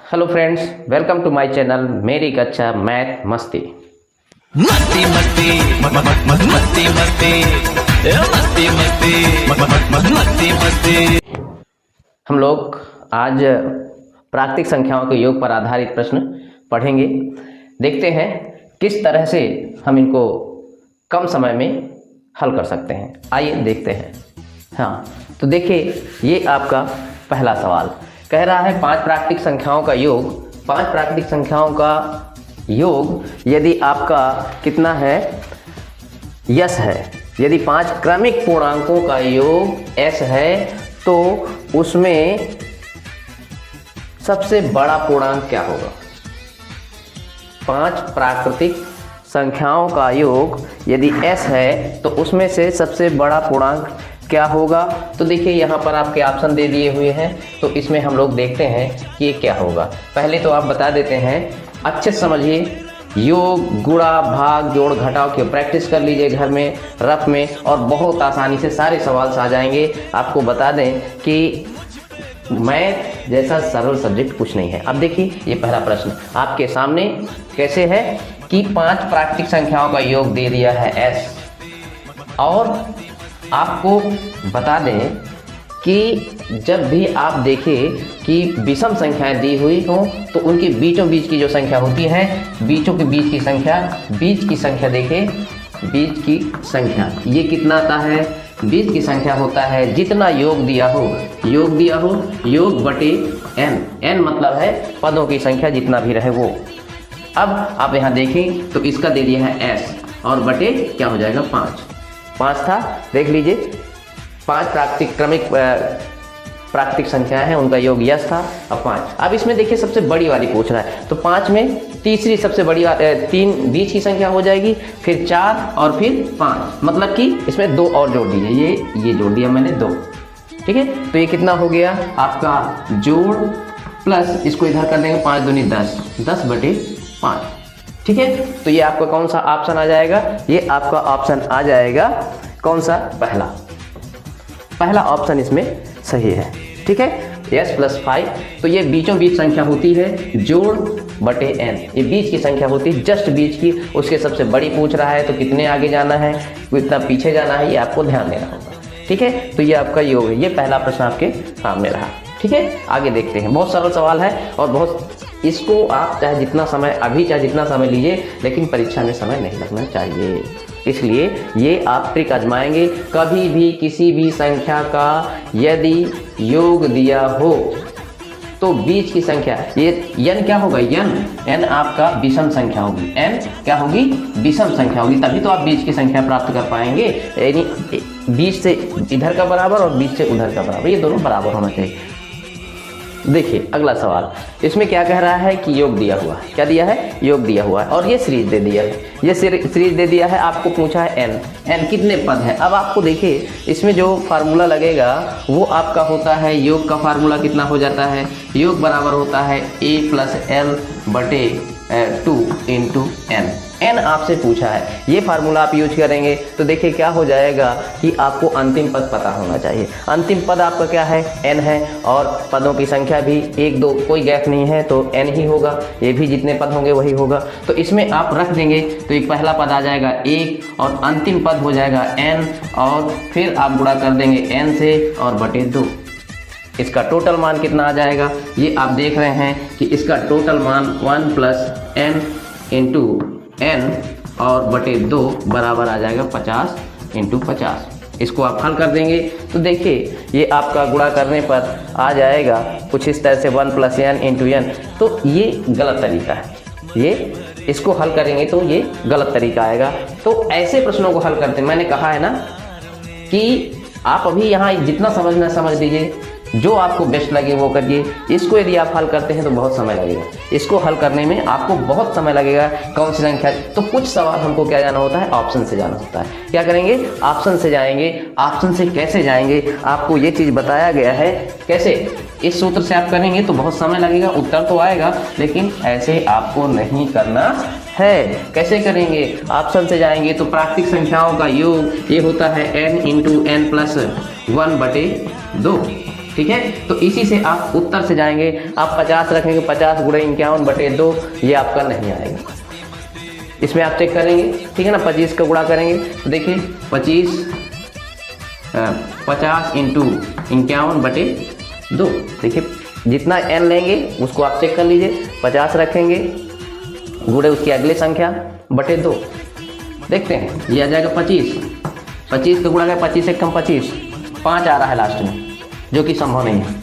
Hello friends, welcome to my channel मेरी कक्षा math मस्ती। मस्ती मस्ती मस्ती मस्ती मस्ती मस्ती मस्ती मस्ती। हम लोग आज प्राकृतिक संख्याओं के योग पर आधारित प्रश्न पढ़ेंगे। देखते हैं किस तरह से हम इनको कम समय में हल कर सकते हैं। आइए देखते हैं। हाँ, तो देखिए, ये आपका पहला सवाल कह रहा है 5 प्राकृतिक संख्याओं का योग। 5 प्राकृतिक संख्याओं का योग यदि आपका कितना है, यस है। यदि 5 क्रमिक पूर्णांकों का योग एस है तो उसमें सबसे बड़ा पूर्णांक क्या होगा। 5 प्राकृतिक संख्याओं का योग यदि एस है तो उसमें से सबसे बड़ा पूर्णांक क्या होगा। तो देखिए, यहाँ पर आपके ऑप्शन दे दिए हुए हैं, तो इसमें हम लोग देखते हैं कि ये क्या होगा। पहले तो आप बता देते हैं, अच्छे से समझिए। योग, गुणा, भाग, जोड़, घटाव की प्रैक्टिस कर लीजिए घर में, रफ में, और बहुत आसानी से सारे सवाल आ जाएंगे। आपको बता दें कि मैथ जैसा सरल सब्जेक्ट कुछ नहीं है। अब देखिए, ये पहला प्रश्न आपके सामने कैसे है कि 5 प्राकृतिक संख्याओं का योग दे दिया है एस, और आपको बता दें कि जब भी आप देखें कि विषम संख्याएं दी हुई हों तो उनके बीचों बीच की जो संख्या होती है, बीचों के बीच की संख्या देखें, बीच की संख्या ये कितना आता है, बीच की संख्या होता है जितना योग दिया हो, योग बटे n। n मतलब है पदों की संख्या, जितना भी रहे वो। अब आप यहाँ देखें तो इसका दे दिया है s, और बटे क्या हो जाएगा 5 था। देख लीजिए, 5 प्राकृतिक संख्याएं हैं, उनका योग यस था, अब 5। अब इसमें देखिए सबसे बड़ी वाली पूछ रहा है, तो 5 में तीसरी सबसे बड़ी 3 बीच की संख्या हो जाएगी, फिर 4 और फिर 5, मतलब कि इसमें 2 और जोड़ दीजिए। ये जोड़ दिया मैंने 2, ठीक है। तो ये कितना हो गया आपका जोड़ प्लस, इसको इधर कर देंगे, 5 दूनी 10 बटे 5, ठीक है। तो ये आपका कौन सा ऑप्शन आ जाएगा, ये आपका ऑप्शन आ जाएगा कौन सा, पहला ऑप्शन इसमें सही है, ठीक है। s + 5, तो ये बीचों बीच संख्या होती है, जोड़ बटे n, ये बीच की संख्या होती है, जस्ट बीच की। उसके सबसे बड़ी पूछ रहा है तो कितने आगे जाना है, कितना पीछे जाना है, ये आपको ध्यान देना होगा, ठीक है। तो ये आपका योग है। ये पहला प्रश्न आपके सामने रहा, ठीक है। आगे देखते हैं। बहुत सरल सवाल है, और बहुत इसको आप चाहे जितना समय लीजिए, लेकिन परीक्षा में समय नहीं लगना चाहिए। इसलिए ये आप ट्रिक आजमाएंगे। कभी भी किसी भी संख्या का यदि योग दिया हो तो बीच की संख्या, ये n क्या होगा, n आपका विषम संख्या होगी, n क्या होगी, विषम संख्या होगी, तभी तो आप बीच की संख्या प्राप्त कर पाएंगे। यानी बीच से इधर का बराबर और बीच से उधर का बराबर, ये दोनों बराबर होना चाहिए। देखिए अगला सवाल, इसमें क्या कह रहा है कि योग दिया हुआ है, क्या दिया है, योग दिया हुआ है, और ये सीरीज दे दिया है, ये सीरीज दे दिया है। आपको पूछा है n कितने पद हैं। अब आपको देखिए, इसमें जो फार्मूला लगेगा वो आपका होता है, योग का फार्मूला कितना हो जाता है, योग बराबर होता है a + l बटे 2 × n आपसे पूछा है, ये फार्मूला आप यूज करेंगे तो देखिए क्या हो जाएगा कि आपको अंतिम पद पता होना चाहिए। अंतिम पद आपका क्या है, n है, और पदों की संख्या भी 1 2 कोई गैप नहीं है, तो n ही होगा, ये भी जितने पद होंगे वही होगा। तो इसमें आप रख देंगे तो एक पहला पद आ जाएगा 1, और अंतिम पद हो जाएगा n, और फिर आप गुणा कर देंगे n से और बटे 2। इसका टोटल मान कितना आ जाएगा, ये आप देख रहे हैं कि इसका टोटल मान 1 + n × n और बटे 2 बराबर आ जाएगा 50 × 50। इसको आप हल कर देंगे तो देखिए ये आपका गुणा करने पर आ जाएगा कुछ इस तरह से 1 + n × n। तो ये गलत तरीका है, ये इसको हल करेंगे तो ये गलत तरीका आएगा। तो ऐसे प्रश्नों को हल करते हैं, मैंने कहा है ना कि आप अभी यहाँ जितना समझना समझ लीजिए, जो आपको बेस्ट लगे वो करिए। इसको यदि आप हल करते हैं तो बहुत समय लगेगा, इसको हल करने में आपको बहुत समय लगेगा। कौन सी संख्या, तो कुछ सवाल हमको क्या जाना होता है, ऑप्शन से जाना होता है। क्या करेंगे, ऑप्शन से जाएंगे। ऑप्शन से कैसे जाएंगे, आपको ये चीज़ बताया गया है कैसे। इस सूत्र से आप करेंगे तो बहुत समय लगेगा, उत्तर तो आएगा, लेकिन ऐसे आपको नहीं करना है। कैसे करेंगे, ऑप्शन से जाएंगे तो प्राकृतिक संख्याओं का योग ये होता है n × n + 1 बटे 2, ठीक है, तो इसी से आप उत्तर से जाएंगे। आप 50 रखेंगे, 50 गुणे 51/2, ये आपका नहीं आएगा। इसमें आप चेक करेंगे, ठीक है ना, 25 का गुणा करेंगे तो देखिए 50 इंटू 51/2, देखिए जितना n लेंगे उसको आप चेक कर लीजिए। 50 रखेंगे गुणे उसकी अगली संख्या बटे 2, देखते हैं ये आ जाएगा 25 का गुणा करें, 25 से कम 25, 5 आ रहा है लास्ट में, जो कि संभव नहीं है।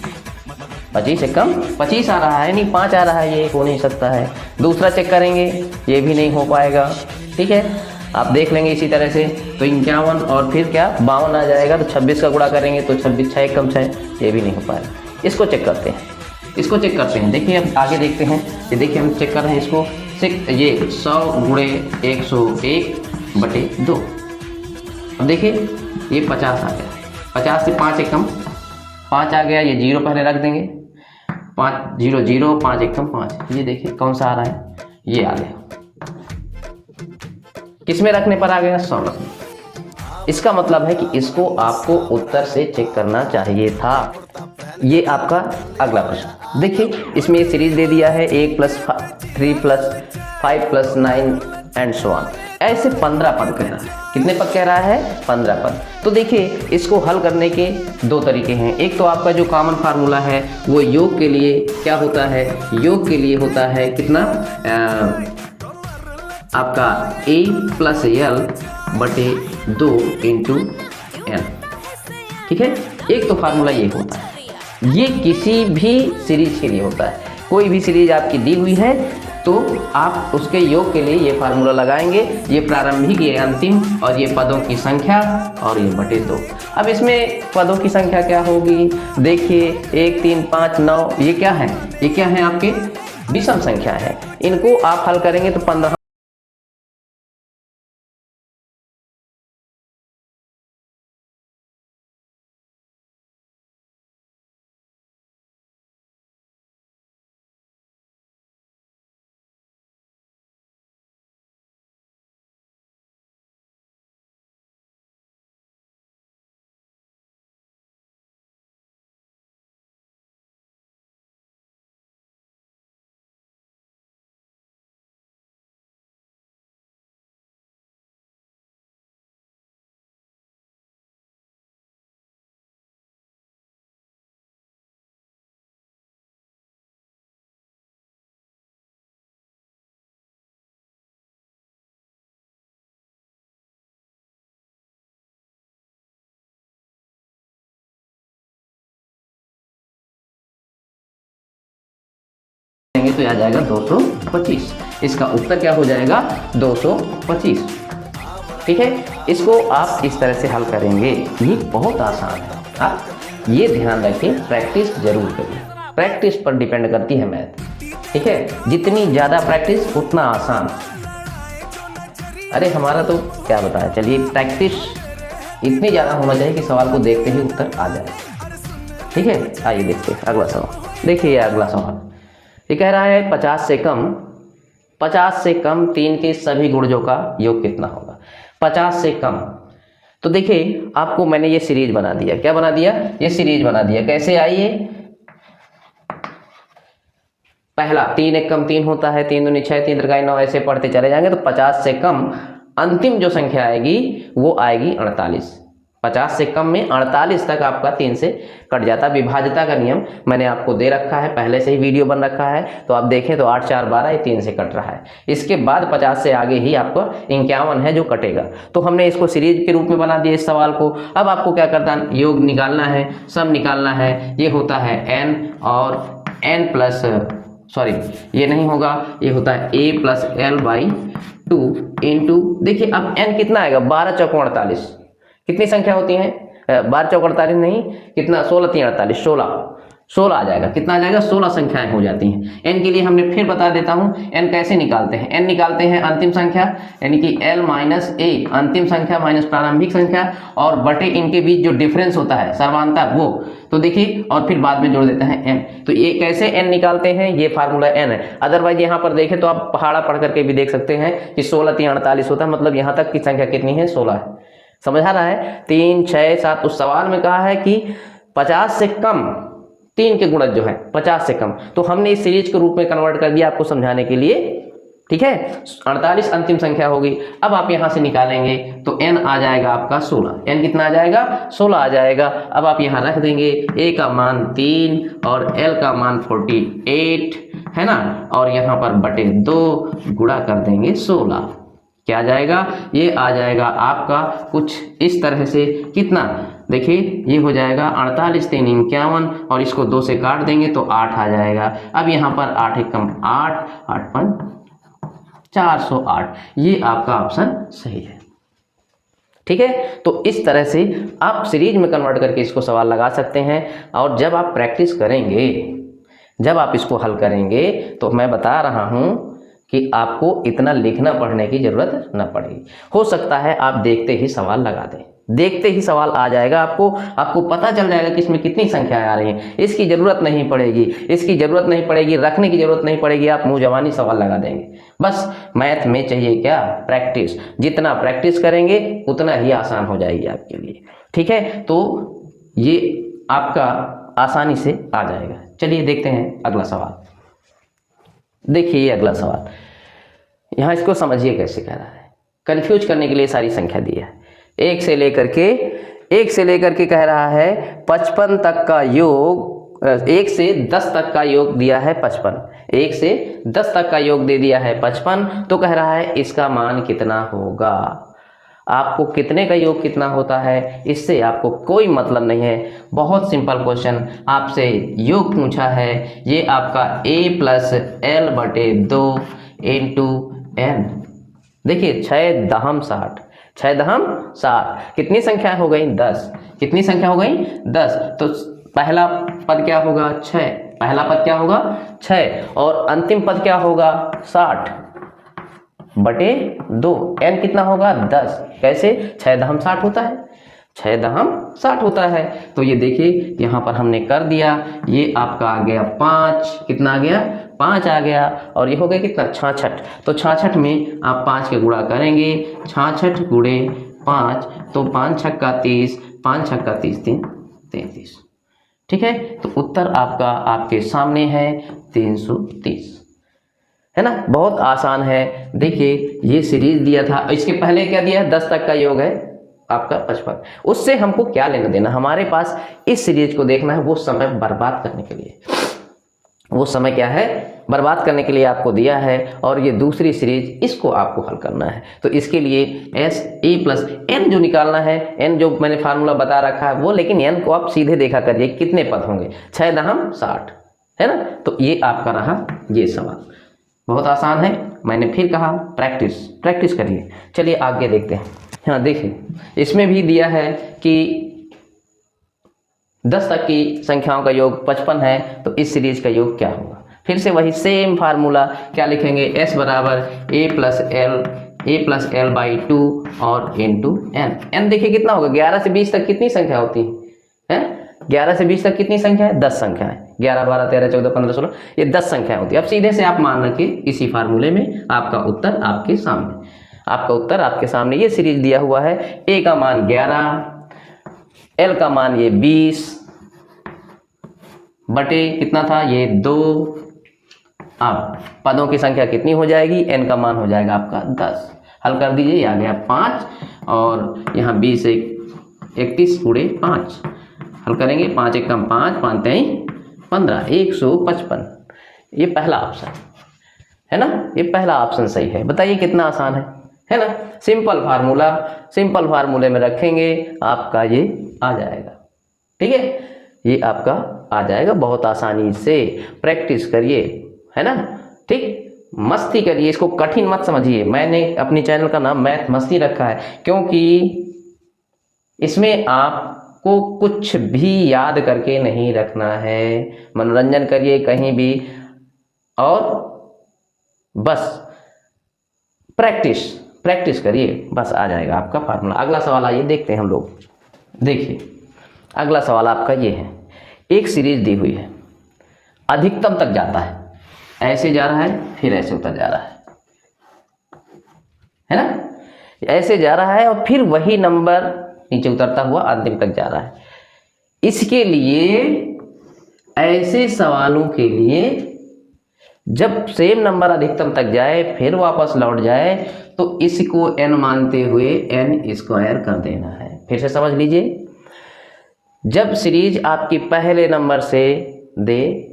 25 से कम 25 आ रहा है, नहीं 5 आ रहा है, ये हो नहीं सकता है। दूसरा चेक करेंगे, ये भी नहीं हो पाएगा। ठीक है, आप देख लेंगे इसी तरह से, तो 51 और फिर क्या 52 आ जाएगा, तो 26 का गुणा करेंगे तो 26 6 कम 6, ये भी नहीं हो पाएगा। इसको चेक करते हैं, देखिए अब आगे देखते हैं। ये देखिए हम चेक कर रहे हैं इसको, ये 100 गुणे 101/2। अब देखिए ये 50 आ गया, 50 से 5 एक कम 5 आ गया, ये 0 पहले रख देंगे, 5 0 0, 5 एक कम 5। ये देखिए कौन सा आ रहा है, ये आ गया। किसमें रखने पर आ गया, 100 रखने। इसका मतलब है कि इसको आपको उत्तर से चेक करना चाहिए था। ये आपका अगला प्रश्न देखिए, इसमें ये सीरीज दे दिया है 1 + 3 + 5 + 9 एंड सो ऑन। ऐसे 15 पद कह रहा है। कितने पद कह रहा है, 15 पद। तो देखिए इसको हल करने के 2 तरीके हैं। एक तो आपका जो कॉमन फार्मूला है वो योग के लिए क्या होता है, योग के लिए होता है कितना, आपका a + l/2 × n। ठीक है, एक तो फार्मूला ये होता है, ये किसी भी सीरीज के लिए होता है। कोई भी सीरीज आपकी दी हुई है तो आप उसके योग के लिए ये फार्मूला लगाएंगे, ये प्रारंभिक, ये अंतिम, और ये पदों की संख्या, और ये बटे 2। अब इसमें पदों की संख्या क्या होगी, देखिए 1 3 5 9, ये क्या है, ये क्या है आपके विषम संख्या है। इनको आप हल करेंगे तो 15 तो आ जाएगा 225। इसका उत्तर क्या हो जाएगा, 225। ठीक है, इसको आप इस तरह से हल करेंगे, ये बहुत आसान है। आप ये ध्यान रखें, प्रैक्टिस जरूर करिए, प्रैक्टिस पर डिपेंड करती है मैथ। ठीक है, जितनी ज़्यादा प्रैक्टिस उतना आसान। अरे हमारा तो क्या बताया, चलिए प्रैक्टिस इतनी ज़्यादा होना चाहिए कि सवाल को देखते ही उत्तर आ जाए। ठीक है, आइए देखते हैं अगला सवाल। देखिए ये अगला सवाल, ये कह रहा है 50 से कम 3 के सभी गुणजों का योग कितना होगा। 50 से कम, तो देखिए आपको मैंने ये सीरीज बना दिया। क्या बना दिया, ये सीरीज बना दिया। कैसे, आइए पहला 3 एक कम 3 होता है, 3 दूनी 6, 3 त्रिकाई 9, ऐसे पढ़ते चले जाएंगे। तो 50 से कम अंतिम जो संख्या आएगी वो आएगी 48। 50 से कम में 48 तक आपका 3 से कट जाता है। विभाज्यता का नियम मैंने आपको दे रखा है, पहले से ही वीडियो बन रखा है, तो आप देखें तो 8 4 12 ये 3 से कट रहा है। इसके बाद 50 से आगे ही आपको 51 है जो कटेगा। तो हमने इसको सीरीज के रूप में बना दिया इस सवाल को। अब आपको क्या करना है, योग निकालना है, सम निकालना है। ये होता है n और n प्लस, सॉरी ये नहीं होगा, ये होता है a + l/2 इंटू, देखिए अब n कितना आएगा, 12 चौको 48। कितनी संख्या होती है, 12 चौको 48 नहीं, कितना, 16 3 48, 16 आ जाएगा। कितना आ जाएगा, 16 संख्याएं हो जाती हैं। n के लिए हमने फिर बता देता हूं, n कैसे निकालते हैं। n निकालते हैं अंतिम संख्या, यानी कि l - a, अंतिम संख्या माइनस प्रारंभिक संख्या, और बटे इनके बीच जो डिफरेंस होता है सर्वांतर वो, तो देखिए, और फिर बाद में जोड़ देते हैं n। तो ये कैसे n निकालते हैं, ये फार्मूला n है। अदरवाइज यहाँ पर देखें तो आप पहाड़ा पढ़ करके भी देख सकते हैं कि 16 3 48 होता है, मतलब यहाँ तक की संख्या कितनी है, 16 है। समझ आ रहा है, 3 6 7। उस सवाल में कहा है कि 50 से कम 3 के गुणज जो है 50 से कम, तो हमने इस सीरीज के रूप में कन्वर्ट कर दिया आपको समझाने के लिए, ठीक है। 48 अंतिम संख्या होगी। अब आप यहां से निकालेंगे तो n आ जाएगा आपका 16, n कितना आ जाएगा 16 आ जाएगा। अब आप यहां रख देंगे a का मान 3 और l का मान 48 है ना, और यहां पर बटे 2 गुणा कर देंगे 16, क्या आ जाएगा, ये आ जाएगा आपका कुछ इस तरह से, कितना देखिए ये हो जाएगा 48 3 51 और इसको 2 से काट देंगे तो 8 आ जाएगा। अब यहाँ पर 8 एक कम 8, 8 5 408, ये आपका ऑप्शन सही है, ठीक है। तो इस तरह से आप सीरीज में कन्वर्ट करके इसको सवाल लगा सकते हैं। और जब आप प्रैक्टिस करेंगे, जब आप इसको हल करेंगे, तो मैं बता रहा हूं कि आपको इतना लिखना पढ़ने की जरूरत न पड़ेगी। हो सकता है आप देखते ही सवाल लगा दें, देखते ही सवाल आ जाएगा, आपको पता चल जाएगा कि इसमें कितनी संख्याएं आ रही हैं। इसकी जरूरत नहीं पड़ेगी, इसकी जरूरत नहीं पड़ेगी, रखने की जरूरत नहीं पड़ेगी, आप मुंह जवानी सवाल लगा देंगे। बस मैथ में चाहिए क्या, प्रैक्टिस। जितना प्रैक्टिस करेंगे उतना ही आसान हो जाएगी आपके लिए, ठीक है। तो ये आपका आसानी से आ जाएगा। चलिए देखते हैं अगला सवाल। देखिए ये अगला सवाल, यहाँ इसको समझिए कैसे कह रहा है। कंफ्यूज करने के लिए सारी संख्या दी है। 1 से लेकर के कह रहा है 55 तक का योग, 1 से 10 तक का योग दिया है 55, 1 से 10 तक का योग दे दिया है 55, तो कह रहा है इसका मान कितना होगा। आपको कितने का योग कितना होता है इससे आपको कोई मतलब नहीं है। बहुत सिंपल क्वेश्चन, आपसे योग पूछा है, ये आपका a + l/2 × n। देखिए 6 दहम 60, 6 दहम 60, कितनी संख्या हो गई 10, कितनी संख्या हो गई 10। तो पहला पद क्या होगा 6, पहला पद क्या होगा 6 और अंतिम पद क्या होगा 60/2, n कितना होगा 10। कैसे 6 दहम 60 होता है, 6 दहम 60 होता है। तो ये देखिए यहाँ पर हमने कर दिया, ये आपका आ गया 5, कितना आ गया 5 आ गया, और ये हो गया कितना 66। तो 66 में आप 5 के गुणा करेंगे, 66 गुणे 5, तो 5 छक्का 30, 5 छक्का 30 3 33, ठीक है। तो उत्तर आपका आपके सामने है 330, है ना। बहुत आसान है। देखिए ये सीरीज दिया था, इसके पहले क्या दिया है 10 तक का योग है आपका 55, उससे हमको क्या लेना देना, हमारे पास इस सीरीज को देखना है। वो समय बर्बाद करने के लिए, वो समय क्या है बर्बाद करने के लिए आपको दिया है, और ये दूसरी सीरीज इसको आपको हल करना है। तो इसके लिए a + n जो निकालना है, n जो मैंने फार्मूला बता रखा है वो, लेकिन n को आप सीधे देखा करिए कितने पद होंगे, 6 दहम 60, है ना। तो ये आपका रहा ये सवाल, बहुत आसान है। मैंने फिर कहा प्रैक्टिस करिए। चलिए आगे देखते हैं। हाँ देखिए इसमें भी दिया है कि 10 तक की संख्याओं का योग 55 है, तो इस सीरीज का योग क्या होगा। फिर से वही सेम फार्मूला, क्या लिखेंगे s = a + l/2 और n। n देखिए कितना होगा, 11 से 20 तक कितनी संख्या होती है 11 से 20 तक कितनी संख्या है 10 संख्या है, 11 12 13 14 15 16, ये 10 संख्या होती है। अब सीधे से आप मान रखिए इसी फार्मूले में आपका उत्तर आपके सामने, आपका उत्तर आपके सामने। ये सीरीज दिया हुआ है, a का मान 11, l का मान ये 20 बटे कितना था ये 2। अब पदों की संख्या कितनी हो जाएगी, n का मान हो जाएगा आपका 10। हल कर दीजिए, आ गया 5 और यहाँ 20 31 गुणे 5, हल करेंगे 5 एक कम 5, 5 3 15, 155। ये पहला ऑप्शन है ना, ये पहला ऑप्शन सही है। बताइए कितना आसान है ना। सिंपल फार्मूला, सिंपल फार्मूले में रखेंगे आपका ये आ जाएगा, ठीक है। ये आपका आ जाएगा बहुत आसानी से। प्रैक्टिस करिए, है ना, ठीक। मस्ती करिए, इसको कठिन मत समझिए। मैंने अपने चैनल का नाम मैथ मस्ती रखा है क्योंकि इसमें आपको कुछ भी याद करके नहीं रखना है। मनोरंजन करिए कहीं भी, और बस प्रैक्टिस करिए, बस आ जाएगा आपका फार्मूला। अगला सवाल आइए देखते हैं हम लोग। देखिए अगला सवाल आपका ये है, एक सीरीज दी हुई है, अधिकतम तक जाता है, ऐसे जा रहा है फिर ऐसे उतर जा रहा है ना, ऐसे जा रहा है और फिर वही नंबर नीचे उतरता हुआ अंतिम तक जा रहा है। इसके लिए ऐसे सवालों के लिए जब सेम नंबर अधिकतम तक जाए फिर वापस लौट जाए तो इसको n मानते हुए n स्क्वायर कर देना है। फिर से समझ लीजिए, जब सीरीज आपकी पहले नंबर से दे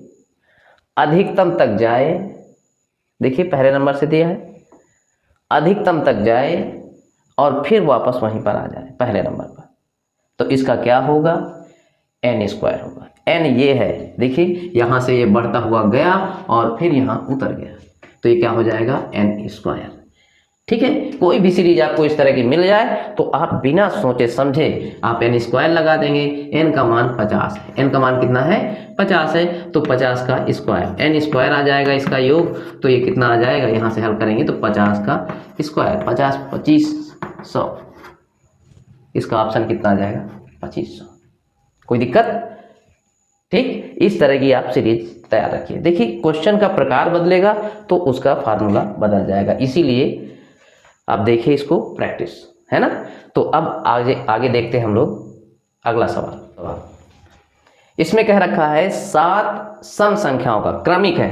अधिकतम तक जाए, देखिए पहले नंबर से दिया है, अधिकतम तक जाए और फिर वापस वहीं पर आ जाए पहले नंबर पर, तो इसका क्या होगा, n स्क्वायर होगा। n ये है, देखिए यहाँ से ये बढ़ता हुआ गया और फिर यहाँ उतर गया, तो ये क्या हो जाएगा, n स्क्वायर। ठीक है, कोई भी सीरीज आपको इस तरह की मिल जाए तो आप बिना सोचे समझे आप n स्क्वायर लगा देंगे। n का मान 50 है, n का मान कितना है, 50 है, तो 50 का स्क्वायर, n स्क्वायर आ जाएगा इसका योग, तो ये कितना आ जाएगा, यहाँ से हल करेंगे तो 50 का स्क्वायर, 50 25 100, इसका ऑप्शन कितना आ जाएगा, 2500। कोई दिक्कत? ठीक, इस तरह की आप सीरीज तैयार रखिए। देखिए क्वेश्चन का प्रकार बदलेगा तो उसका फार्मूला बदल जाएगा, इसीलिए आप देखिए इसको प्रैक्टिस, है ना। तो अब आगे देखते हैं हम लोग अगला सवाल। इसमें कह रखा है 7 सम संख्याओं का, क्रमिक है,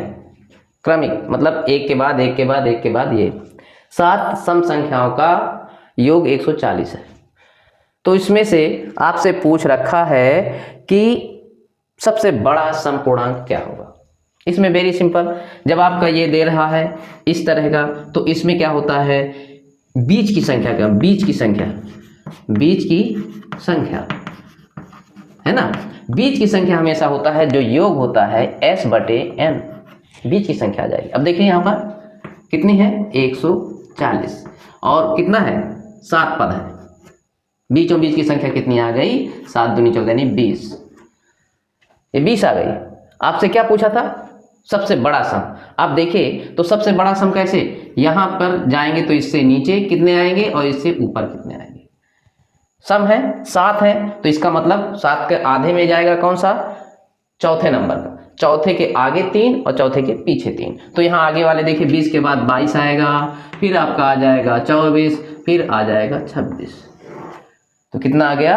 क्रमिक मतलब एक के बाद एक के बाद एक के बाद, ये 7 सम संख्याओं का योग 140 है। तो इसमें से आपसे पूछ रखा है कि सबसे बड़ा सम पूर्णांक क्या होगा। इसमें वेरी सिंपल, जब आपका ये दे रहा है इस तरह का, तो इसमें क्या होता है, बीच की संख्या का, बीच की संख्या है ना, बीच की संख्या हमेशा होता है जो योग होता है s/n, बीच की संख्या आ जाएगी। अब देखिए यहाँ पर कितनी है, 140 और कितना है, 7 पद है, बीचों बीच की संख्या कितनी आ गई, 7 दूनी 14 यानी 20, ये 20 आ गई। आपसे क्या पूछा था, सबसे बड़ा सम। आप देखिए तो सबसे बड़ा सम कैसे, यहाँ पर जाएंगे तो इससे नीचे कितने आएंगे और इससे ऊपर कितने आएंगे। सम है 7 है, तो इसका मतलब 7 के आधे में जाएगा कौन सा, चौथे नंबर का, चौथे के आगे 3 और चौथे के पीछे 3। तो यहाँ आगे वाले देखिए 20 के बाद 22 आएगा, फिर आपका आ जाएगा 24, फिर आ जाएगा 26, तो कितना आ गया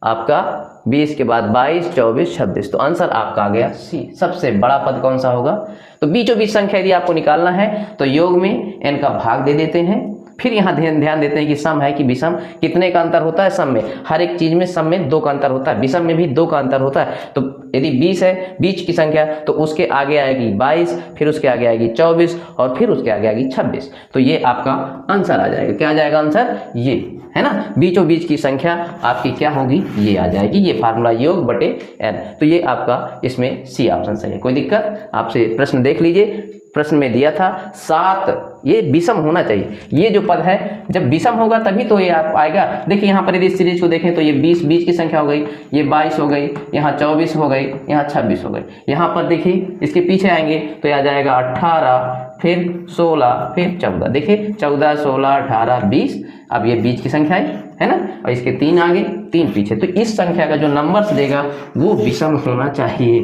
आपका, 20 के बाद 22 24 26, तो आंसर आपका आ गया सी, सबसे बड़ा पद कौन सा होगा। तो बीचों बीच संख्या यदि आपको निकालना है तो योग में n का भाग दे देते हैं, फिर यहाँ ध्यान देते हैं कि सम है कि विषम, कितने का अंतर होता है सम में, हर एक चीज में सम में 2 का अंतर होता है, विषम में भी 2 का अंतर होता है। तो यदि 20 है बीच की संख्या तो उसके आगे आएगी 22, फिर उसके आगे आएगी 24 और फिर उसके आगे आएगी 26, तो ये आपका आंसर आ जाएगा। क्या आ जाएगा आंसर, ये है ना, बीचों बीच की संख्या आपकी क्या होगी, ये आ जाएगी, ये फार्मूला योग बटे n, तो ये आपका इसमें सी ऑप्शन सही है। कोई दिक्कत? आपसे प्रश्न देख लीजिए, प्रश्न में दिया था 7, ये विषम होना चाहिए, ये जो पद है जब विषम होगा तभी तो ये आप आएगा। देखिए यहाँ पर यदि इस सीरीज को देखें तो ये 20 बीच की संख्या हो गई, ये 22 हो गई, यहाँ 24 हो गई, यहाँ 26 हो गई। यहाँ पर देखिए इसके पीछे आएंगे तो ये आ जाएगा 18, फिर 16, फिर 14, देखिए 14 16 18 20, अब ये बीच की संख्या है ना, और इसके 3 आगे 3 पीछे, तो इस संख्या का जो नंबर्स देगा वो विषम होना चाहिए।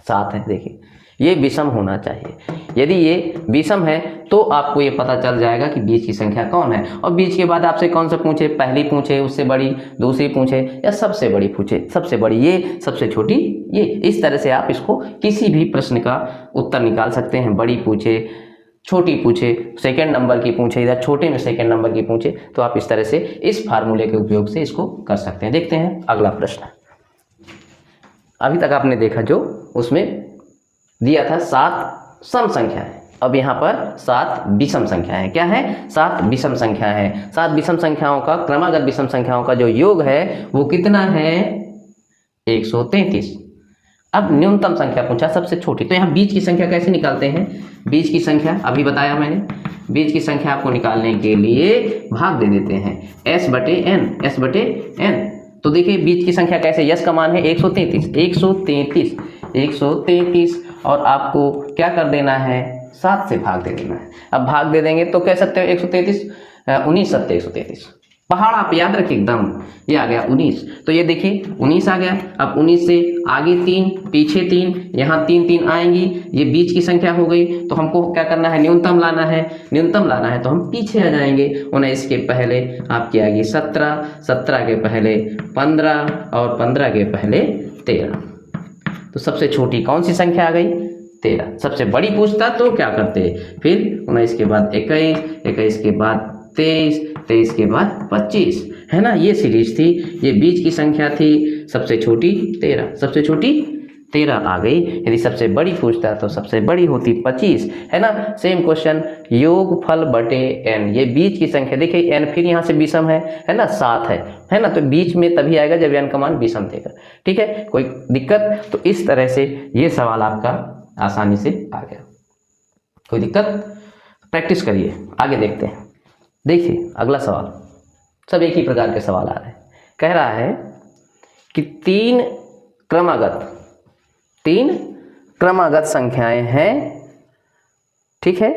7 है, देखिए ये विषम होना चाहिए। यदि ये विषम है तो आपको ये पता चल जाएगा कि बीच की संख्या कौन है, और बीच के बाद आपसे कौन सा पूछे, पहली पूछे, उससे बड़ी, दूसरी पूछे या सबसे बड़ी पूछे, सबसे बड़ी ये, सबसे छोटी ये, इस तरह से आप इसको किसी भी प्रश्न का उत्तर निकाल सकते हैं। बड़ी पूछे, छोटी पूछे, सेकंड नंबर की पूछे, इधर छोटे में सेकंड नंबर की पूछे, तो आप इस तरह से इस फार्मूले के उपयोग से इसको कर सकते हैं। देखते हैं अगला प्रश्न। अभी तक आपने देखा जो उसमें दिया था 7 सम संख्या है, अब यहाँ पर 7 विषम संख्या है। क्या है, 7 विषम संख्या है। 7 विषम संख्याओं का, क्रमागत विषम संख्याओं का जो योग है वो कितना है, 133। अब न्यूनतम संख्या पूछा सबसे छोटी, तो यहाँ बीच की संख्या कैसे निकालते हैं, बीच की संख्या अभी बताया मैंने, बीच की संख्या आपको निकालने के लिए भाग दे देते हैं s/n, s/n। तो देखिए बीच की संख्या कैसे, यस का मान है 133 और आपको क्या कर देना है, 7 से भाग दे देना है। अब भाग दे देंगे तो कह सकते हो 133, 19 7 133, पहाड़ आप याद रखिए एकदम, ये आ गया 19, तो ये देखिए 19 आ गया। अब 19 से आगे 3, पीछे 3, यहाँ 3 3 आएंगी, ये बीच की संख्या हो गई, तो हमको क्या करना है, न्यूनतम लाना है। न्यूनतम लाना है तो हम पीछे आ जाएंगे, 19 के पहले आपकी आएगी 17, 17 के पहले 15 और 15 के पहले 13। तो सबसे छोटी कौन सी संख्या आ गई? 13। सबसे बड़ी पूछता तो क्या करते, फिर 19 के बाद 21, 21 के बाद 23, 23 के बाद 25, है ना। ये सीरीज थी, ये बीच की संख्या थी, सबसे छोटी 13, सबसे छोटी 13 आ गई। यदि सबसे बड़ी पूछता तो सबसे बड़ी होती 25, है ना। सेम क्वेश्चन, योगफल बटे n, ये बीच की संख्या, देखिए n फिर यहाँ से विषम है ना, 7 है ना। तो बीच में तभी आएगा जब n का मान विषम देगा, ठीक है। कोई दिक्कत? तो इस तरह से ये सवाल आपका आसानी से आ गया। कोई दिक्कत? प्रैक्टिस करिए, आगे देखते हैं। देखिए अगला सवाल, सब एक ही प्रकार के सवाल आ रहे हैं। कह रहा है कि तीन क्रमागत संख्याएं हैं, ठीक है।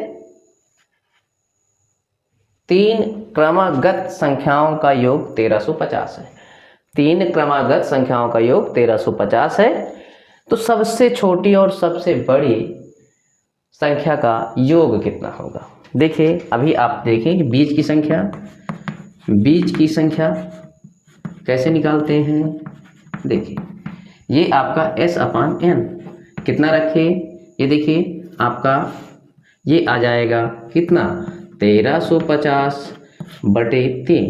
तीन क्रमागत संख्याओं का योग 1350 है। तीन क्रमागत संख्याओं का योग 1350 है। तो सबसे छोटी और सबसे बड़ी संख्या का योग कितना होगा? देखिए अभी आप देखें कि बीच की संख्या कैसे निकालते हैं। देखिए ये आपका s/n कितना रखे, ये देखिए आपका ये आ जाएगा कितना, 1350 बटे 3।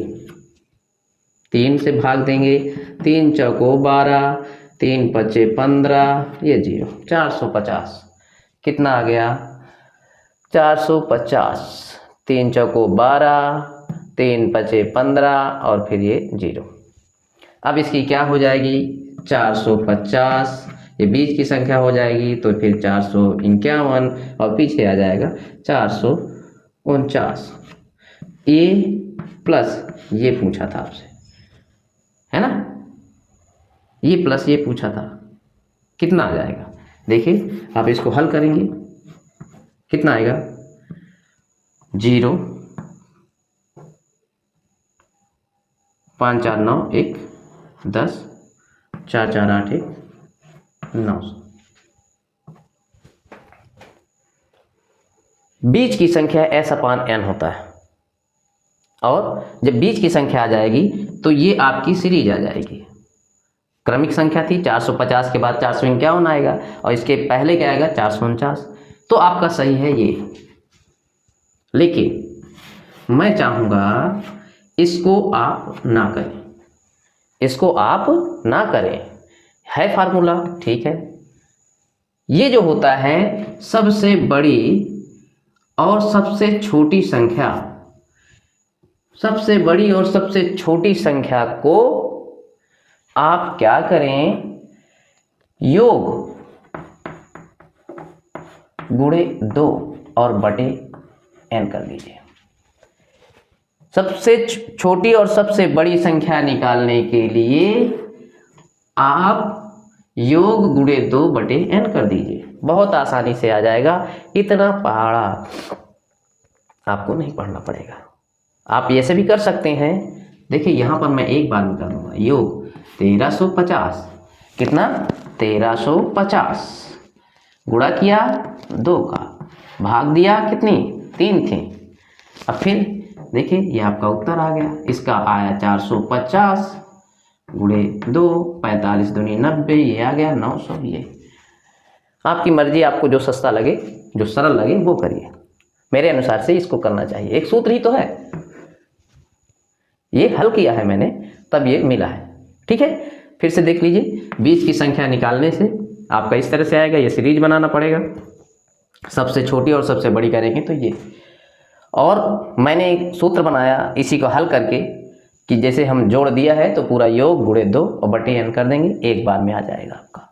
3 से भाग देंगे, 3 चौको 12, 3 पचे 15, ये 0, 450 कितना आ गया, 450। 3 चौको 12, 3 पचे 15 और फिर ये 0। अब इसकी क्या हो जाएगी, 450, ये बीच की संख्या हो जाएगी, तो फिर 451 और पीछे आ जाएगा 449। ये प्लस ये पूछा था आपसे, है ना, ये प्लस ये पूछा था, कितना आ जाएगा? देखिए आप इसको हल करेंगे, कितना आएगा, 0, 5 4 9 1 10, 4 4 8 1 900। बीच की संख्या s/n होता है, और जब बीच की संख्या आ जाएगी तो ये आपकी सीरीज आ जाएगी। क्रमिक संख्या थी, 450 के बाद 451 आएगा और इसके पहले क्या आएगा, 449। तो आपका सही है ये। लेकिन मैं चाहूँगा इसको आप ना करें, इसको आप ना करें, है फार्मूला, ठीक है। ये जो होता है सबसे बड़ी और सबसे छोटी संख्या, सबसे बड़ी और सबसे छोटी संख्या को आप क्या करें, योग गुणे 2 और बटे n कर दीजिए। सबसे छोटी और सबसे बड़ी संख्या निकालने के लिए आप योग गुणे 2 बटे n कर दीजिए, बहुत आसानी से आ जाएगा। इतना पहाड़ा आपको नहीं पढ़ना पड़ेगा, आप ऐसे भी कर सकते हैं। देखिए यहाँ पर मैं एक बार निकाल दूंगा, योग 1350, कितना, 1350 गुणा किया 2 का, भाग दिया कितनी, 3 थी। अब फिर देखिए ये आपका उत्तर आ गया, इसका आया 450 गुणे 2, 45 दूनी 90, ये आ गया 900। ये आपकी मर्जी, आपको जो सस्ता लगे, जो सरल लगे वो करिए। मेरे अनुसार से इसको करना चाहिए, एक सूत्र ही तो है, ये हल किया है मैंने तब ये मिला है, ठीक है। फिर से देख लीजिए, बीच की संख्या निकालने से आपका इस तरह से आएगा, ये सीरीज बनाना पड़ेगा, सबसे छोटी और सबसे बड़ी करेंगे तो ये। और मैंने एक सूत्र बनाया इसी को हल करके कि जैसे हम जोड़ दिया है तो पूरा योग गुणे 2 और बटे n कर देंगे, एक बार में आ जाएगा आपका,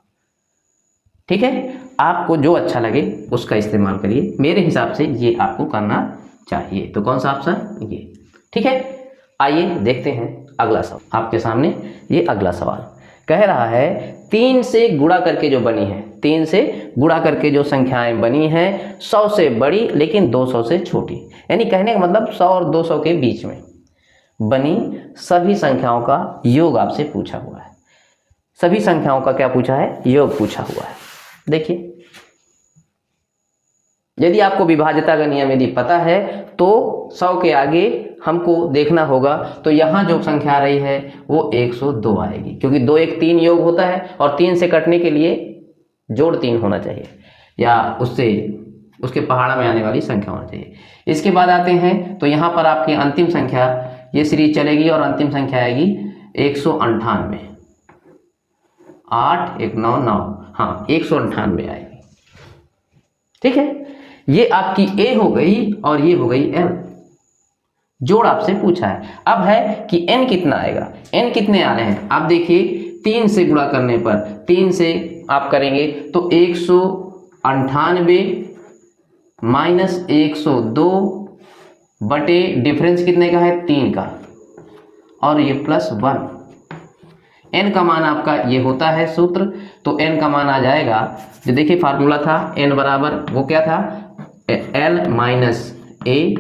ठीक है। आपको जो अच्छा लगे उसका इस्तेमाल करिए, मेरे हिसाब से ये आपको करना चाहिए। तो कौन सा ऑप्शन, ये, ठीक है। आइए देखते हैं अगला सवाल आपके सामने। ये अगला सवाल कह रहा है 3 से गुणा करके जो बनी है, 3 से गुणा करके जो संख्याएं बनी हैं 100 से बड़ी लेकिन 200 से छोटी, यानी कहने का मतलब 100 और 200 के बीच में बनी सभी संख्याओं का योग आपसे पूछा हुआ है। सभी संख्याओं का क्या पूछा है, योग पूछा हुआ है। देखिए यदि आपको विभाज्यता का नियम यदि पता है तो 100 के आगे हमको देखना होगा, तो यहाँ जो संख्या आ रही है वो 102 आएगी, क्योंकि 2 1 3 योग होता है और 3 से कटने के लिए जोड़ 3 होना चाहिए, या उसके पहाड़ा में आने वाली संख्या होना चाहिए। इसके बाद आते हैं तो यहाँ पर आपकी अंतिम संख्या, ये सीरीज चलेगी और अंतिम संख्या आएगी 198, 8 1 9 9, हाँ 198 आएगी। ठीक है, ये आपकी ए हो गई और ये हो गई एल। जोड़ आपसे पूछा है, अब है कि एन कितना आएगा। एन कितने आ रहे हैं आप देखिए, 3 से गुणा करने पर, 3 से आप करेंगे तो 198 माइनस 102 बटे डिफरेंस कितने का है 3 का, और ये प्लस 1। एन का मान आपका ये होता है सूत्र, तो एन का मान आ जाएगा, जो देखिए फार्मूला था एन बराबर वो क्या था, एल माइनस ए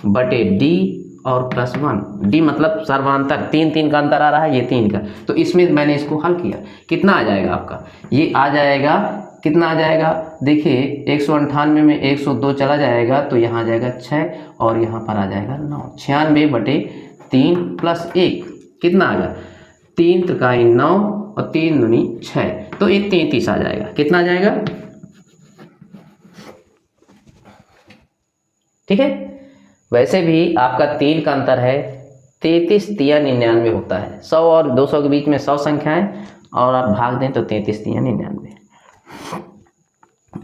बटे डी और प्लस 1। डी मतलब सर्वांतर, 3 का अंतर आ रहा है, ये 3 का, तो इसमें मैंने इसको हल किया, कितना आ जाएगा आपका, ये आ जाएगा, कितना आ जाएगा देखिए 198 में 102 चला जाएगा तो यहाँ आ जाएगा 6 और यहाँ पर आ जाएगा 9। 96 बटे 3 प्लस 1 कितना आ गया, 3 त्रिकाई 9 और 3 दूनी 6, तो ये 33 आ जाएगा। कितना आ जाएगा, ठीक है। वैसे भी आपका 3 का अंतर है, 33 3 99 होता है। 100 और 200 के बीच में 100 संख्याएं और आप भाग दें तो 33 3 99।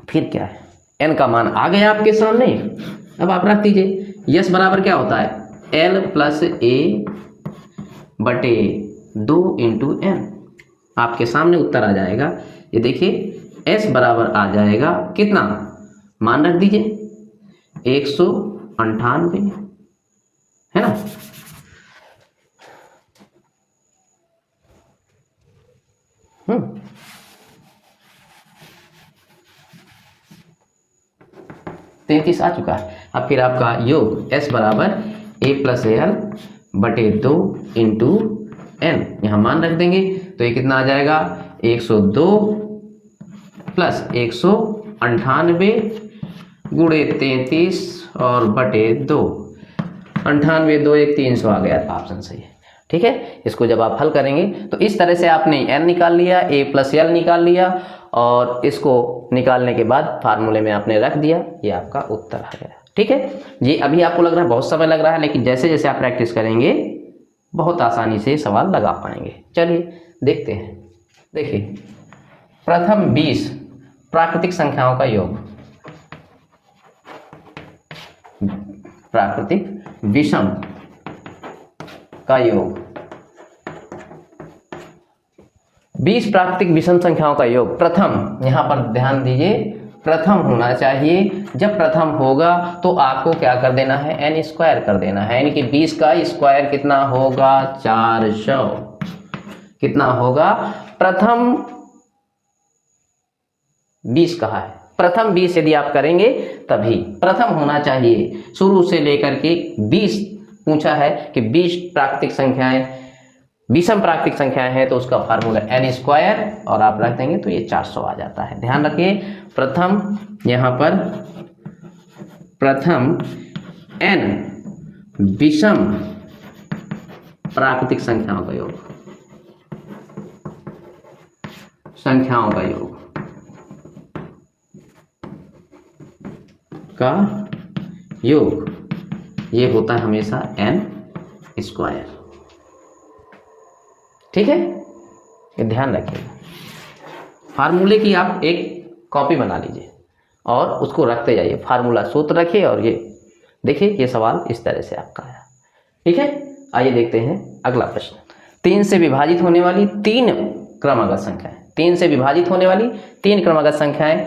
फिर क्या है, n का मान आ गया आपके सामने। अब आप रख दीजिए, यस बराबर क्या होता है, l प्लस ए बटे 2 इंटू एन। आपके सामने उत्तर आ जाएगा, ये देखिए s बराबर आ जाएगा कितना, मान रख दीजिए 198, है ना। हम्म, 33 आ चुका है। अब फिर आपका योग s बराबर a प्लस एल बटे 2 इंटू एन, यहाँ मान रख देंगे तो ये कितना आ जाएगा 102 प्लस 198 गुणे 33 और बटे 2, 98 2 1 300 आ गया था, ऑप्शन सही है। ठीक है, इसको जब आप हल करेंगे तो इस तरह से आपने n निकाल लिया, a प्लस एल निकाल लिया और इसको निकालने के बाद फार्मूले में आपने रख दिया, ये आपका उत्तर आ गया। ठीक है, ये अभी आपको लग रहा है बहुत समय लग रहा है, लेकिन जैसे जैसे आप प्रैक्टिस करेंगे बहुत आसानी से सवाल लगा पाएंगे। चलिए देखते हैं। देखिए, प्रथम 20 प्राकृतिक संख्याओं का योग, प्राकृतिक विषम का योग, 20 प्राकृतिक विषम संख्याओं का योग। प्रथम, यहां पर ध्यान दीजिए, प्रथम होना चाहिए। जब प्रथम होगा तो आपको क्या कर देना है, n स्क्वायर कर देना है, यानी कि 20 का स्क्वायर कितना होगा 400, कितना होगा, प्रथम 20 कहा है, प्रथम 20 यदि आप करेंगे तभी प्रथम होना चाहिए। शुरू से लेकर के 20 पूछा है कि 20 प्राकृतिक संख्याएं, विषम प्राकृतिक संख्याएं हैं तो उसका फार्मूला n स्क्वायर और आप रख देंगे तो ये 400 आ जाता है। ध्यान रखिए, प्रथम, यहाँ पर प्रथम n विषम प्राकृतिक संख्याओं का योग, संख्याओं का योग का योग, ये होता है हमेशा n स्क्वायर। ठीक है, ये ध्यान रखिएगा। फार्मूले की आप एक कॉपी बना लीजिए और उसको रखते जाइए, फार्मूला सूत्र रखिए और ये देखिए, ये सवाल इस तरह से आपका आया। ठीक है, आइए देखते हैं अगला प्रश्न। 3 से विभाजित होने वाली 3 क्रमागत संख्याएं, 3 से विभाजित होने वाली 3 क्रमागत संख्याएं,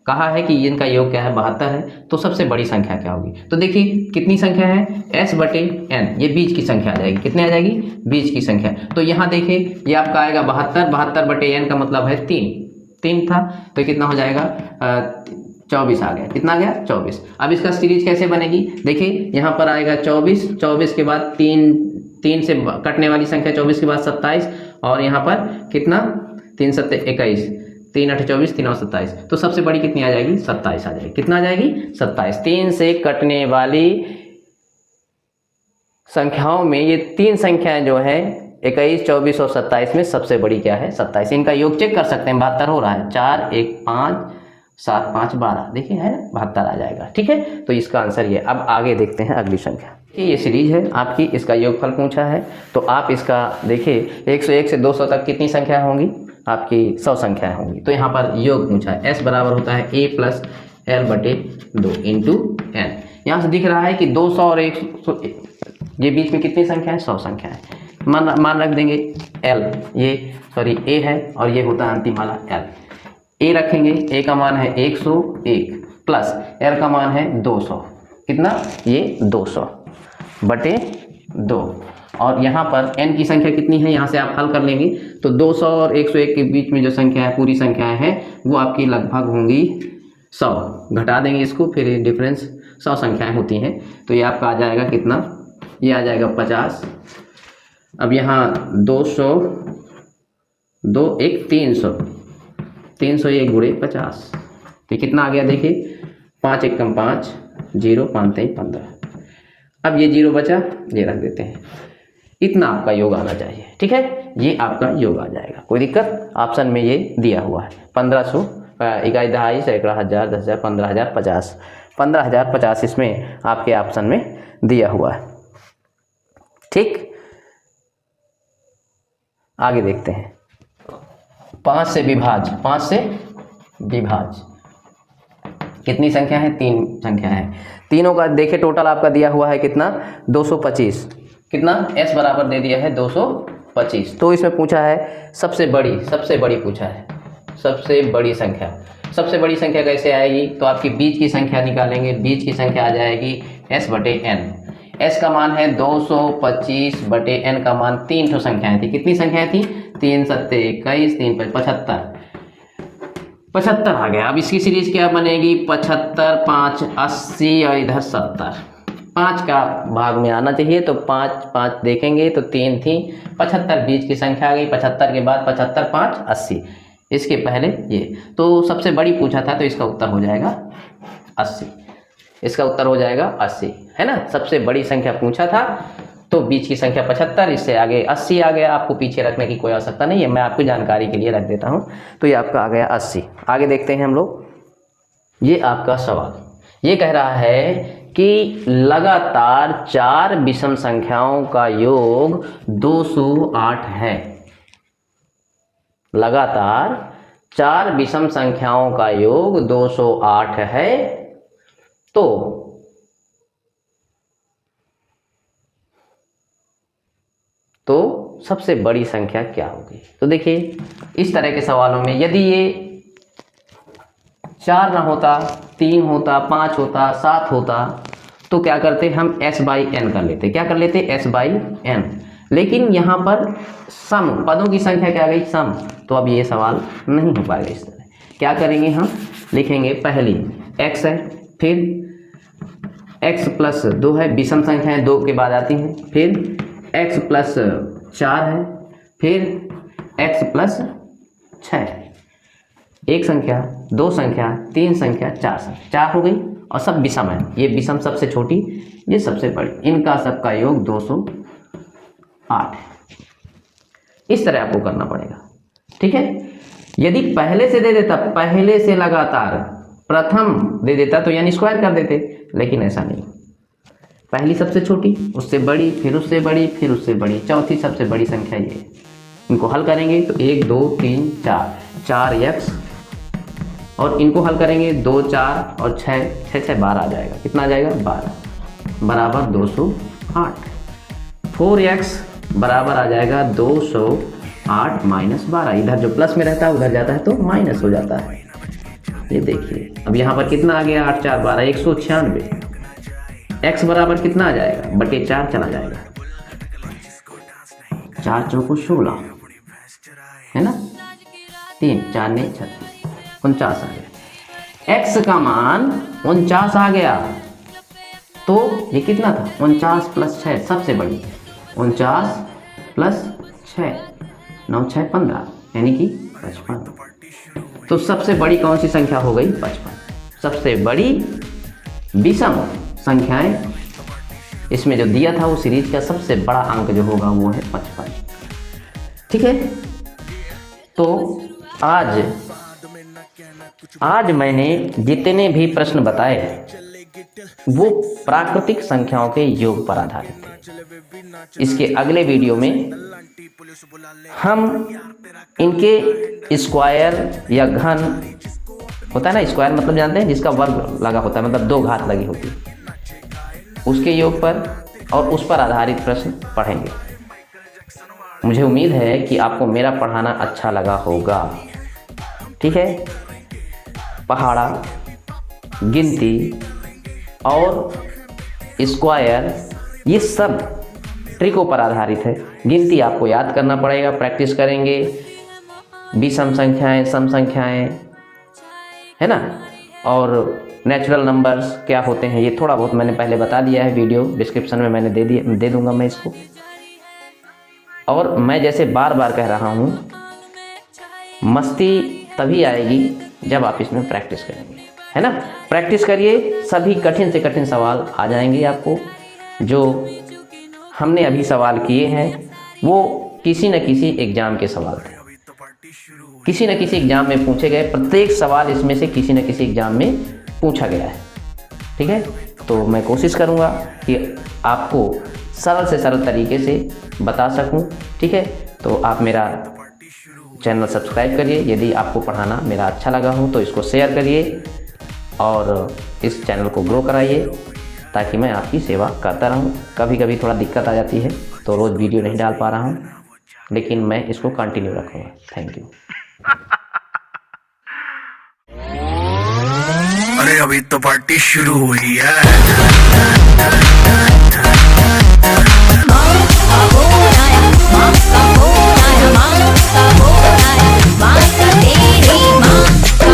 कहा है कि इनका योग क्या है 72 है, तो सबसे बड़ी संख्या क्या होगी। तो देखिए कितनी संख्या है, s बटे n, ये बीच की संख्या आ जाएगी। कितने आ जाएगी, बीच की संख्या। तो यहाँ देखिए ये आपका आएगा 72, 72 बटे n का मतलब है 3 था, तो कितना हो जाएगा 24 आ गया। कितना आ गया 24। अब इसका सीरीज कैसे बनेगी, देखिए यहाँ पर आएगा 24, 24 के बाद 3 से कटने वाली संख्या 24 के बाद 27 और यहाँ पर कितना 3 7 21, 3 8 24, 3 9 27, तो सबसे बड़ी कितनी आ जाएगी 27 आ जाएगी। कितना आ जाएगी 27। 3 से कटने वाली संख्याओं में ये 3 संख्याएं जो है 21, 24 और 27 में सबसे बड़ी क्या है 27। इनका योग चेक कर सकते हैं, 72 हो रहा है। 4, 1, 5, 7, 5, 12, देखिए है 72 आ जाएगा। ठीक है, तो इसका आंसर ये। अब आगे देखते हैं अगली संख्या कि ये सीरीज है आपकी, इसका योगफल पूछा है। तो आप इसका देखिए 101 से 200 तक कितनी संख्या होंगी आपकी 100 संख्याएं होंगी। तो यहाँ पर योग पूछा है, S बराबर होता है A + L/2 इंटू N। यहाँ से दिख रहा है कि 200 और 100 ये बीच में कितनी संख्या है 100 संख्या है। मान रख देंगे L, ये सॉरी A है और ये होता है अंतिम वाला L। A रखेंगे, A का मान है 101 प्लस L का मान है 200, कितना ये 200/2। और यहाँ पर n की संख्या कितनी है, यहाँ से आप हल कर लेंगे तो 200 और 101 के बीच में जो संख्या है पूरी संख्याएं हैं वो आपकी लगभग होंगी 100। घटा देंगे इसको, फिर ये डिफरेंस 100 संख्याएं होती हैं। तो ये आपका आ जाएगा कितना, ये आ जाएगा 50। अब यहाँ 200, 2 1 300, 300 ये गुणे 50, तो कितना आ गया देखिए 5 1 कम 5, 0 5 3 15। अब ये 0 बचा, ये रख देते हैं। इतना आपका योग आना चाहिए। ठीक है, ये आपका योग आ जाएगा, कोई दिक्कत। ऑप्शन में ये दिया हुआ है 1500, 21 दहाई सैकड़ा हज़ार 10,000 15,000 50, 15,050 इसमें आपके ऑप्शन में दिया हुआ है। ठीक, आगे देखते हैं 5 से विभाज। 5 से विभाज कितनी संख्या है, 3 संख्या है। तीनों का देखिए टोटल आपका दिया हुआ है कितना 225, कितना S बराबर दे दिया है 225। तो इसमें पूछा है सबसे बड़ी पूछा है, सबसे बड़ी संख्या। सबसे बड़ी संख्या कैसे आएगी, तो आपकी बीच की संख्या निकालेंगे। बीच की संख्या आ जाएगी S/n। S का मान है 225/n का मान 3 संख्याएं थी। कितनी संख्याएं थी, 3 7 21, 3 5 75 आ गया। अब इसकी सीरीज क्या बनेगी, 75 5 80 और इधर 70। 5 का भाग में आना चाहिए, तो 5 5 देखेंगे तो 3 थी, 75 बीच की संख्या आ गई। 75 के बाद 75 5 80, इसके पहले ये। तो सबसे बड़ी पूछा था तो इसका उत्तर हो जाएगा 80। इसका उत्तर हो जाएगा 80, है ना। सबसे बड़ी संख्या पूछा था तो बीच की संख्या 75, इससे आगे 80 आ गया। आपको पीछे रखने की कोई आवश्यकता नहीं है, मैं आपकी जानकारी के लिए रख देता हूँ। तो ये आपका आ गया 80। आगे देखते हैं हम लोग। ये आपका सवाल ये कह रहा है कि लगातार 4 विषम संख्याओं का योग 208 है। लगातार 4 विषम संख्याओं का योग 208 है, तो सबसे बड़ी संख्या क्या होगी। तो देखिए इस तरह के सवालों में यदि ये 4 ना होता, 3 होता, 5 होता, 7 होता, तो क्या करते हम S/n कर लेते। क्या कर लेते S/n। लेकिन यहाँ पर सम पदों की संख्या क्या गई सम, तो अब ये सवाल नहीं हो पाएगा। इस तरह क्या करेंगे, हम लिखेंगे पहली x है, फिर x + 2 है, विषम संख्याएं 2 के बाद आती हैं, फिर x + 4 है, फिर x + 6 है। 1 संख्या, 2 संख्या, 3 संख्या, 4 संख्या, 4 हो गई और सब विषम है। ये विषम सबसे छोटी, ये सबसे बड़ी, इनका सबका योग 208। इस तरह आपको करना पड़ेगा। ठीक है, यदि पहले से दे देता, पहले से लगातार प्रथम दे देता तो यानी स्क्वायर कर देते, लेकिन ऐसा नहीं। पहली सबसे छोटी, उससे बड़ी, फिर उससे बड़ी, फिर उससे बड़ी, चौथी सबसे बड़ी संख्या ये। इनको हल करेंगे तो 1 2 3 4, 4x, और इनको हल करेंगे 2 4 और 6 6 6 12 आ जाएगा। कितना आ जाएगा 12 बराबर 208। 4x बराबर आ जाएगा 208 - 12। इधर जो प्लस में रहता है उधर जाता है तो माइनस हो जाता है। ये देखिए अब यहाँ पर कितना आ गया 8 4 12 196। x बराबर कितना आ जाएगा बटे 4 चला जाएगा, 4 चौको 16 है ना, 3 4 ने 36, 49 आ गया। x का मान 49 आ गया, तो ये कितना था 49 + 6 सबसे बड़ी, 49 + 6 9 6 15 यानी कि 55। तो सबसे बड़ी कौन सी संख्या हो गई 55। सबसे बड़ी विषम संख्याएं, इसमें जो दिया था वो सीरीज का सबसे बड़ा अंक जो होगा वो है 55। ठीक है। तो आज मैंने जितने भी प्रश्न बताए वो प्राकृतिक संख्याओं के योग पर आधारित थे। इसके अगले वीडियो में हम इनके स्क्वायर या घन होता है ना, स्क्वायर मतलब जानते हैं जिसका वर्ग लगा होता है, मतलब 2 घात लगी होती है, उसके योग पर और उस पर आधारित प्रश्न पढ़ेंगे। मुझे उम्मीद है कि आपको मेरा पढ़ाना अच्छा लगा होगा। ठीक है। पहाड़ा, गिनती और स्क्वायर ये सब ट्रिकों पर आधारित है। गिनती आपको याद करना पड़ेगा, प्रैक्टिस करेंगे। विषम संख्याएं, सम संख्याएं, है ना, और नेचुरल नंबर्स क्या होते हैं ये थोड़ा बहुत मैंने पहले बता दिया है, वीडियो डिस्क्रिप्शन में मैंने दे दूंगा मैं इसको। और मैं जैसे बार बार कह रहा हूँ, मस्ती तभी आएगी जब आप इसमें प्रैक्टिस करेंगे, है ना। प्रैक्टिस करिए, सभी कठिन से कठिन सवाल आ जाएंगे आपको। जो हमने अभी सवाल किए हैं वो किसी न किसी एग्जाम के सवाल थे, किसी न किसी एग्जाम में पूछे गए। प्रत्येक सवाल इसमें से किसी न किसी एग्जाम में पूछा गया है। ठीक है। तो मैं कोशिश करूँगा कि आपको सरल से सरल तरीके से बता सकूं। ठीक है। तो आप मेरा चैनल सब्सक्राइब करिए। यदि आपको पढ़ाना मेरा अच्छा लगा हो तो इसको शेयर करिए और इस चैनल को ग्रो कराइए ताकि मैं आपकी सेवा करता रहूं। कभी कभी थोड़ा दिक्कत आ जाती है तो रोज़ वीडियो नहीं डाल पा रहा हूं, लेकिन मैं इसको कंटिन्यू रखूँगा। Thank you. अरे अभी तो पार्टी शुरू हुई है। माँ का तेरी माँ का